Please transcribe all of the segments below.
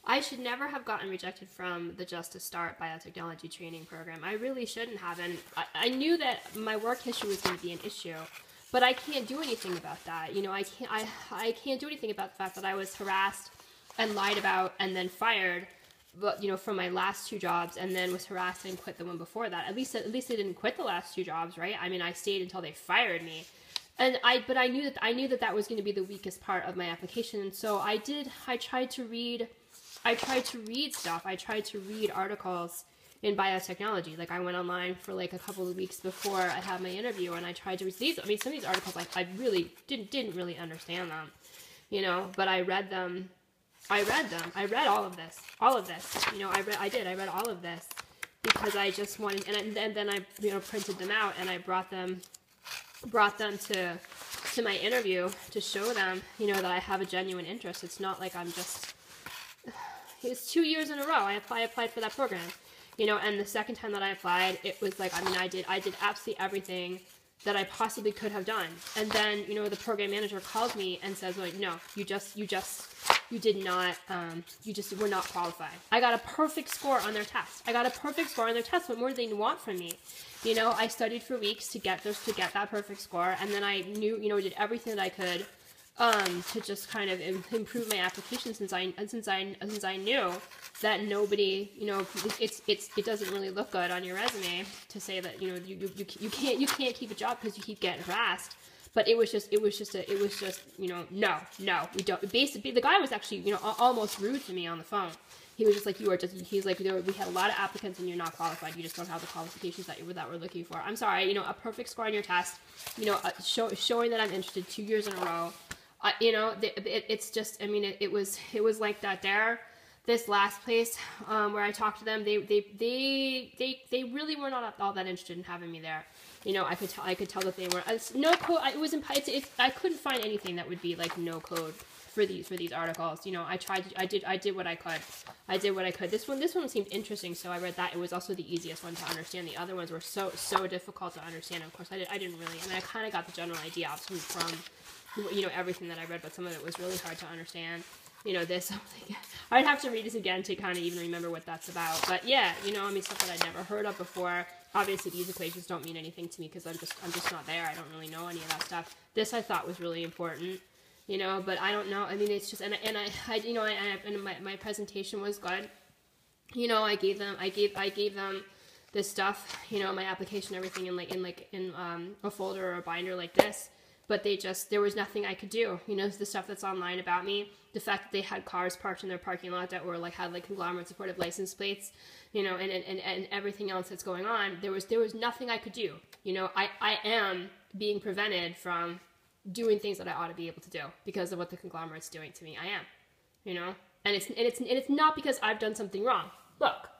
I should never have gotten rejected from the Just to Start biotechnology training program. I really shouldn't have. And I knew that my work history was going to be an issue, but I can't do anything about that. You know, I can't do anything about the fact that I was harassed and lied about and then fired, but, you know, from my last 2 jobs, and then was harassed and quit the one before that. At least I didn't quit the last 2 jobs, right? I mean, I stayed until they fired me. And but I knew that was going to be the weakest part of my application. And so I tried to read stuff. I tried to read articles in biotechnology. Like, I went online for like a couple of weeks before I had my interview, and I tried to read these. I mean, some of these articles, I really didn't really understand them, you know, but I read them. I read all of this, you know, I read all of this because I just wanted, and then I, you know, printed them out, and I brought them to my interview to show them, you know, that I have a genuine interest. It's not like I'm just, it's 2 years in a row I applied for that program, you know, and the second time that I applied, it was like, I mean, I did absolutely everything that I possibly could have done. And then, you know, the program manager calls me and says, like, no, you did not, you just were not qualified. I got a perfect score on their test. What more do they want from me? You know, I studied for weeks to get that perfect score, and then I knew, you know, did everything that I could to just kind of improve my application, since I knew that nobody, you know, it doesn't really look good on your resume to say that, you know, you can't keep a job because you keep getting harassed. But it was just, you know, no, we don't. Basically, the guy was actually, you know, almost rude to me on the phone. He was just like, he's like, we had a lot of applicants and you're not qualified. You just don't have the qualifications that we're looking for. I'm sorry, you know, a perfect score on your test, you know, showing that I'm interested 2 years in a row. You know, it's just, I mean, it was like that there. This last place where I talked to them, they really were not all that interested in having me there. You know, I could tell that they were no code. I couldn't find anything that would be like no code for these articles. You know, I did what I could. This one seemed interesting, so I read that. It was also the easiest one to understand. The other ones were so difficult to understand. Of course, I didn't really. I mean, I kind of got the general idea from you know, everything that I read, but some of it was really hard to understand. You know, this, I'd have to read this again to kind of even remember what that's about. But yeah, you know, I mean, stuff that I'd never heard of before. Obviously, these equations don't mean anything to me because I'm just not there. I don't really know any of that stuff. This I thought was really important, you know, but I don't know. I mean, it's just, and I you know, and my presentation was good. You know, I gave them this stuff, you know, my application, everything in a folder or a binder like this. But there was nothing I could do. You know, the stuff that's online about me, the fact that they had cars parked in their parking lot that were had conglomerate supportive license plates, you know, and everything else that's going on, there was nothing I could do. You know, I am being prevented from doing things that I ought to be able to do because of what the conglomerate's doing to me. I am, you know, and it's not because I've done something wrong. Look,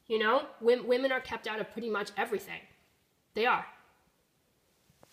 you know, women are kept out of pretty much everything. They are.